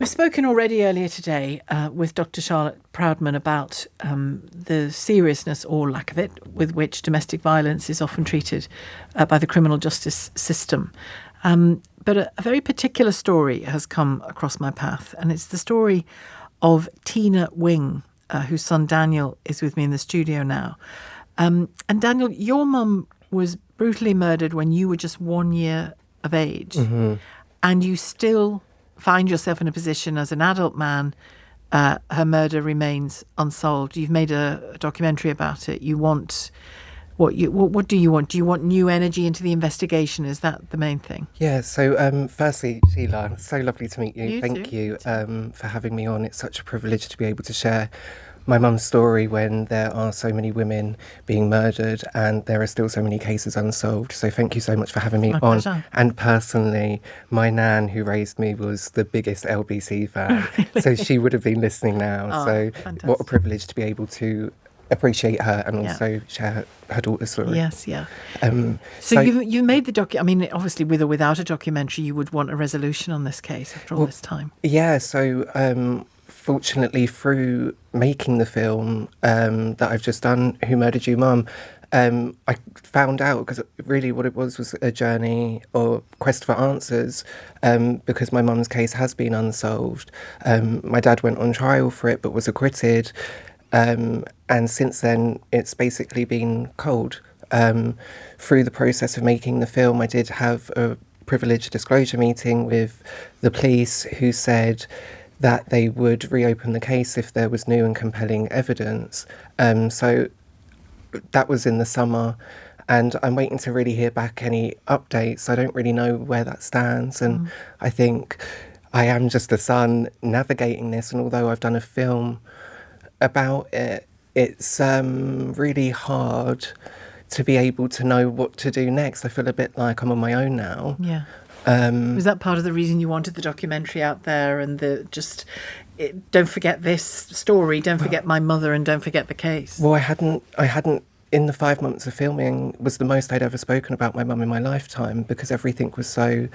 We've spoken already earlier today with Dr. Charlotte Proudman about the seriousness or lack of it with which domestic violence is often treated by the criminal justice system. But a very particular story has come across my path, and it's the story of Tina Wing, whose son Daniel is with me in the studio now. And Daniel, your mum was brutally murdered when you were just 1 year of age, and you still find yourself in a position as an adult man. Her murder remains unsolved. You've made a documentary about it. You want what do you want? Do you want new energy into the investigation? Is that the main thing? Yeah, so firstly, Sheila, so lovely to meet you. Thank you for having me on. It's such a privilege to be able to share my mum's story when there are so many women being murdered and there are still so many cases unsolved. So thank you so much for having me on. Pleasure. And personally, my nan who raised me was the biggest LBC fan. Really? So she would have been listening now. Oh, so fantastic. what a privilege to be able to appreciate her and also share her daughter's story. Yes, yeah. So you made the I mean, obviously, with or without a documentary, you would want a resolution on this case after all this time. Yeah, so fortunately, through making the film that I've just done, Who Murdered You, Mum, I found out, because really what it was a journey or quest for answers, because my mum's case has been unsolved. My dad went on trial for it but was acquitted, and since then it's basically been cold. Through the process of making the film, I did have a privileged disclosure meeting with the police, who said that they would reopen the case if there was new and compelling evidence. So that was in the summer, and I'm waiting to really hear back any updates. I don't really know where that stands, and I think I am just a son navigating this, and although I've done a film about it, it's really hard to be able to know what to do next. I feel a bit like I'm on my own now. Yeah. Was that part of the reason you wanted the documentary out there and don't forget this story, don't forget my mother, and don't forget the case? Well, I hadn't in the 5 months of filming was the most I'd ever spoken about my mum in my lifetime, because everything was so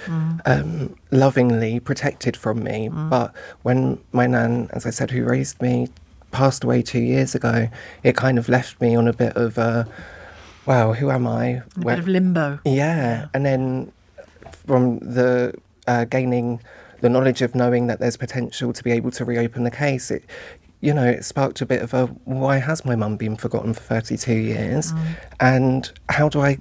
lovingly protected from me. But when my nan, as I said, who raised me, passed away 2 years ago, it kind of left me on a bit of wow, who am I? A bit of limbo. Yeah. And then from the gaining the knowledge of knowing that there's potential to be able to reopen the case, it sparked a bit of a, why has my mum been forgotten for 32 years? And how do I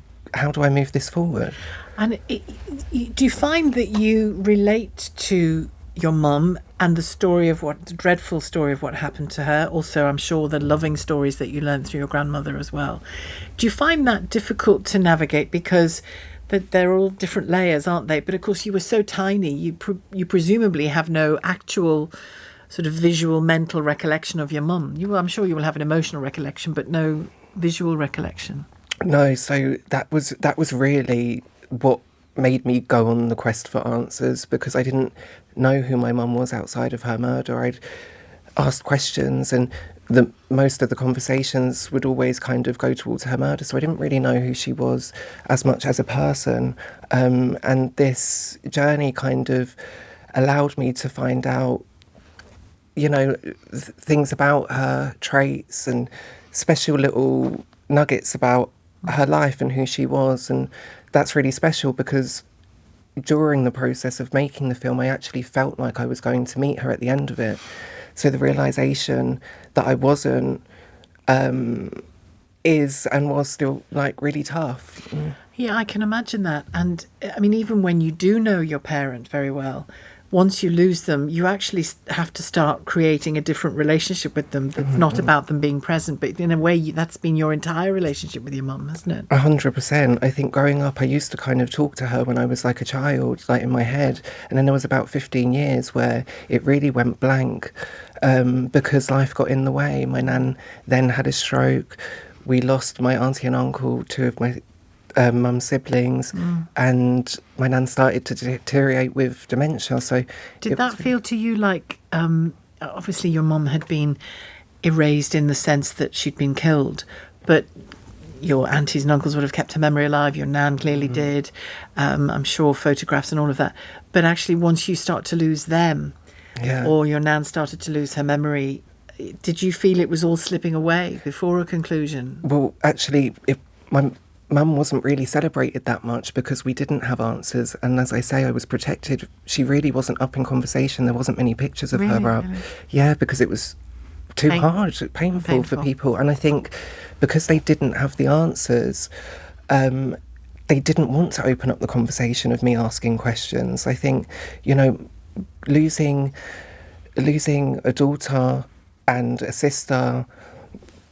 move this forward? And do you find that you relate to your mum and the dreadful story of what happened to her? Also, I'm sure the loving stories that you learned through your grandmother as well. Do you find that difficult to navigate, because that they're all different layers, aren't they? But of course, you were so tiny. You presumably have no actual sort of visual, mental recollection of your mum. I'm sure you will have an emotional recollection, but no visual recollection. No, so that was really what made me go on the quest for answers, because I didn't know who my mum was outside of her murder. I'd asked questions, and most of the conversations would always kind of go towards her murder, so I didn't really know who she was as much as a person. And this journey kind of allowed me to find out, things about her, traits and special little nuggets about her life and who she was. And that's really special, because during the process of making the film, I actually felt like I was going to meet her at the end of it. So the realisation that I wasn't is and was still like really tough. Yeah, I can imagine that. And I mean, even when you do know your parent very well, once you lose them, you actually have to start creating a different relationship with them that's not about them being present, but in a way that's been your entire relationship with your mum, hasn't it? 100%. I think growing up, I used to kind of talk to her when I was like a child, like in my head, and then there was about 15 years where it really went blank, because life got in the way. My nan then had a stroke. We lost my auntie and uncle, two of my mum's siblings, and my nan started to deteriorate with dementia. So did that feel to you like, obviously your mum had been erased in the sense that she'd been killed, but your aunties and uncles would have kept her memory alive, your nan clearly did, I'm sure photographs and all of that, but actually once you start to lose them, Yeah. or your nan started to lose her memory, did you feel it was all slipping away before a conclusion? Well, actually, my mum wasn't really celebrated that much because we didn't have answers. And as I say, I was protected. She really wasn't up in conversation. There wasn't many pictures of her up. Really? Yeah, because it was too hard, painful for people. And I think because they didn't have the answers, they didn't want to open up the conversation of me asking questions. I think, you know, losing a daughter and a sister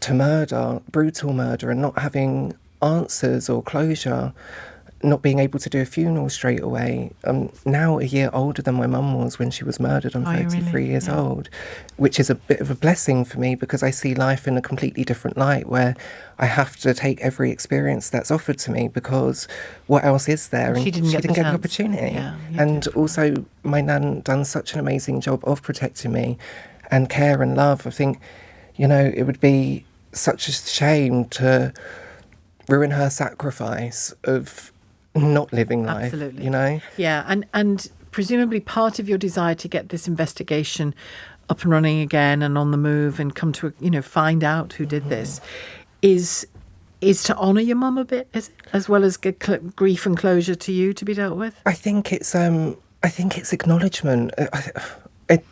to murder, brutal murder, and not having answers or closure, not being able to do a funeral straight away. I'm now a year older than my mum was when she was murdered. I'm 33 years old, which is a bit of a blessing for me because I see life in a completely different light, where I have to take every experience that's offered to me because what else is there? She didn't get the opportunity. Yeah, and also my nan done such an amazing job of protecting me and care and love. I think, you know, it would be such a shame to ruin her sacrifice of not living life. Absolutely. You know? Yeah, and presumably part of your desire to get this investigation up and running again and on the move and come to, you know, find out who did this is to honour your mum a bit, is it? As well as get grief and closure to you to be dealt with? I think it's acknowledgement.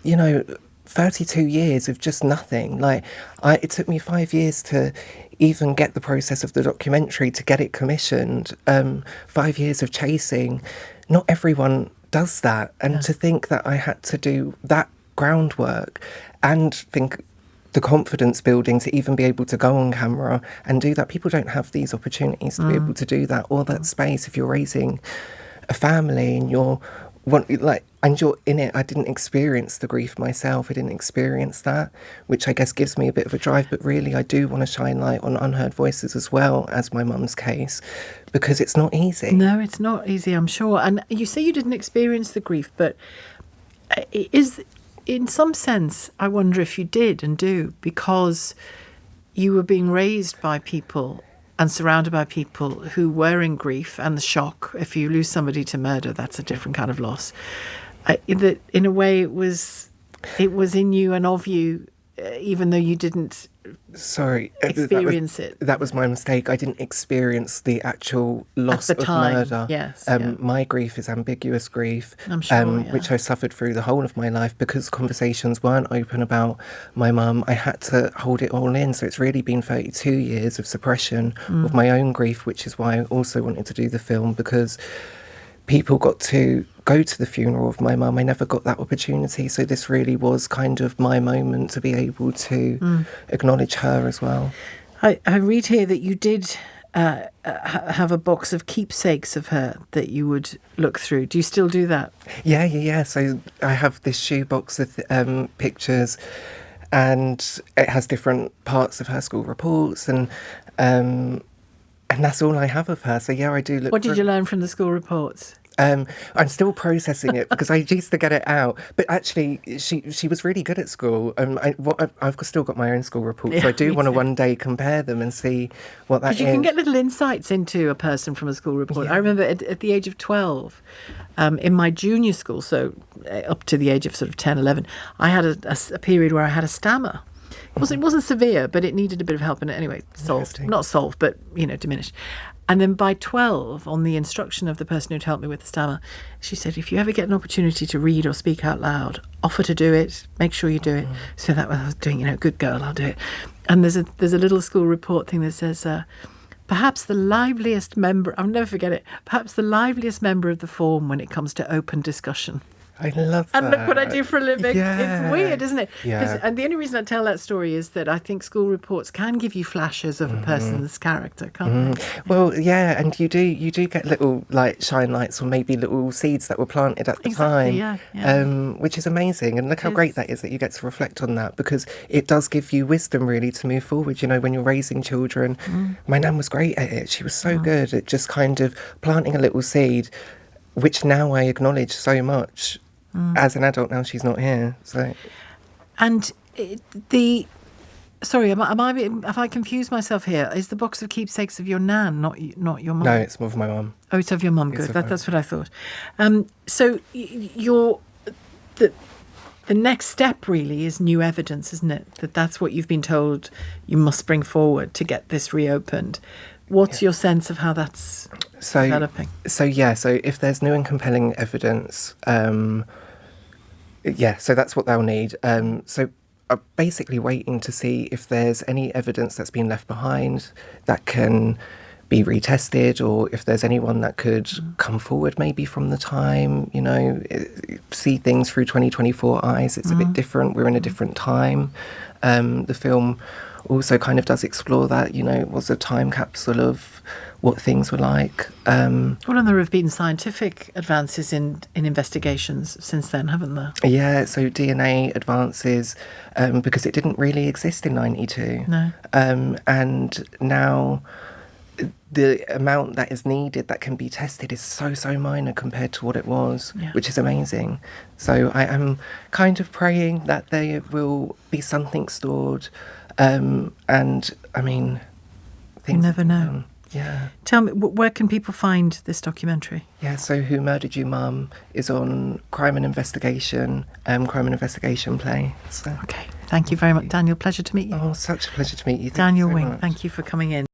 You know, 32 years of just nothing. Like, it took me 5 years to even get the process of the documentary, to get it commissioned. 5 years of chasing. Not everyone does that. And to think that I had to do that groundwork and think the confidence building to even be able to go on camera and do that. People don't have these opportunities to be able to do that, or that space if you're raising a family and you're in it. I didn't experience the grief myself. I didn't experience that, which I guess gives me a bit of a drive. But really, I do want to shine light on unheard voices as well as my mum's case, because it's not easy. No, it's not easy, I'm sure. And you say you didn't experience the grief, but in some sense, I wonder if you did and do, because you were being raised by people and surrounded by people who were in grief and the shock. If you lose somebody to murder, that's a different kind of loss. In a way, it was in you and of you, even though you didn't experience it. That was my mistake. I didn't experience the actual loss at the of time. murder. Yes, my grief is ambiguous grief, I'm sure, which I suffered through the whole of my life because conversations weren't open about my mum. I had to hold it all in. So it's really been 32 years of suppression of my own grief, which is why I also wanted to do the film, because people got to go to the funeral of my mum. I never got that opportunity. So this really was kind of my moment to be able to acknowledge her as well. I read here that you did have a box of keepsakes of her that you would look through. Do you still do that? Yeah. So I have this shoebox of pictures, and it has different parts of her school reports, and that's all I have of her. So yeah, I do look. What did you learn from the school reports? I'm still processing it because I used to get it out. But actually, she was really good at school. I've still got my own school report, so I do want to one day compare them and see what that is. Because you can get little insights into a person from a school report. Yeah. I remember at the age of 12, in my junior school, so up to the age of sort of 10, 11, I had a period where I had a stammer. It wasn't severe, but it needed a bit of help. And anyway, solved. Not solved, but, diminished. And then by 12, on the instruction of the person who'd helped me with the stammer, she said, if you ever get an opportunity to read or speak out loud, offer to do it, make sure you do it. So that was doing, good girl, I'll do it. And there's a little school report thing that says, perhaps the liveliest member, I'll never forget it, perhaps the liveliest member of the form when it comes to open discussion. I love that. And look what I do for a living. Yeah. It's weird, isn't it? Yeah. And the only reason I tell that story is that I think school reports can give you flashes of a person's character, can't they? Well, yeah, and you do get little shine lights or maybe little seeds that were planted at the time, which is amazing. And look how great that is that you get to reflect on that, because it does give you wisdom really to move forward. When you're raising children, my nan was great at it. She was so good at just kind of planting a little seed, which now I acknowledge so much. As an adult now, she's not here. So, and sorry, have I confused myself here? Is the box of keepsakes of your nan, not your mum? No, it's of my mum. Oh, it's of your mum. Good. That's what I thought. So the the next step really is new evidence, isn't it? That's what you've been told you must bring forward to get this reopened. What's your sense of how that's developing? So if there's new and compelling evidence, so that's what they'll need. So I'm basically waiting to see if there's any evidence that's been left behind that can be retested, or if there's anyone that could come forward maybe from the time, see things through 2024 eyes. It's a bit different. We're in a different time. The film also kind of does explore that, it was a time capsule of what things were like. Well, and there have been scientific advances in investigations since then, haven't there? Yeah, so DNA advances, because it didn't really exist in 92. No. And now the amount that is needed that can be tested is so minor compared to what it was, which is amazing. So I am kind of praying that there will be something stored. And I mean, things you never know. Yeah. Tell me, where can people find this documentary? Yeah, so Who Murdered You, Mum is on Crime and Investigation Play. So. Okay, thank you very much, Daniel. Pleasure to meet you. Oh, such a pleasure to meet you. Daniel Wing, thank you for coming in.